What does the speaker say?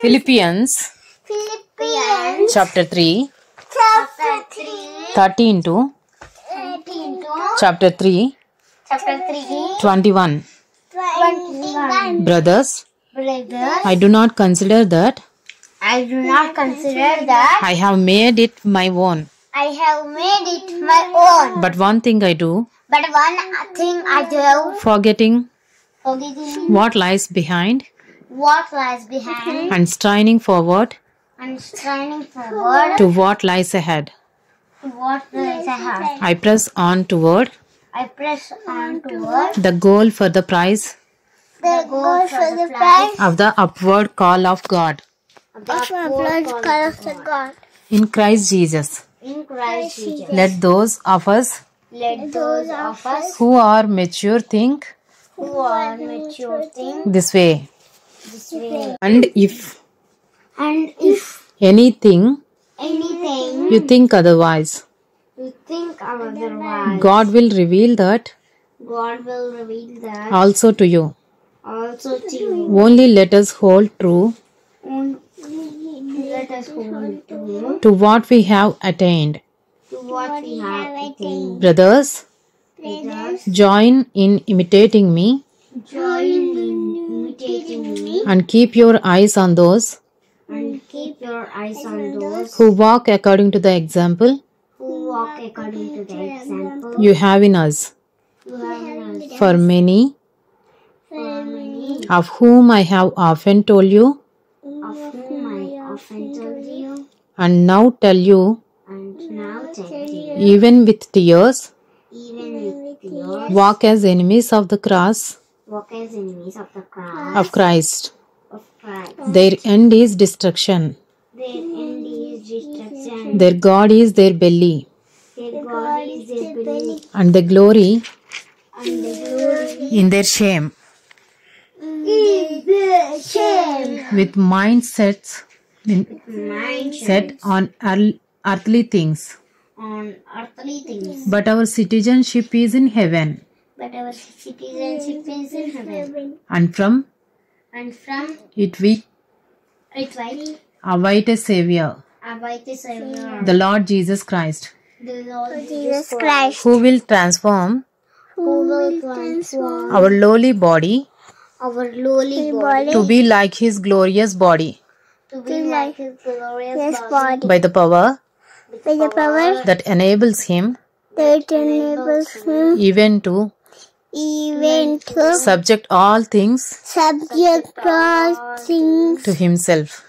Philippians chapter 3 13 to chapter 3 21. Brothers, I do not consider that I have made it my own. But one thing I do, forgetting what lies behind and straining forward to what lies ahead. I press on toward the goal for the prize of the upward call of God in Christ Jesus. Let those of us who are mature think this way. And if anything you think otherwise, God will reveal that also to you. Only let us hold true to what we have attained. Brothers, join in imitating me and keep your eyes on those who walk according to the example you have in us. For many of whom I have often told you and now tell you, even with tears, walk as enemies of the cross of Christ. Their end is destruction. Their God is their belly, and the glory in their shame. With mindsets set on earthly things. But our citizenship is in heaven. And from it we await a Savior, the Lord Jesus Christ, who will transform our lowly body to be like His glorious body by the power that enables Him even to subject all things to Himself.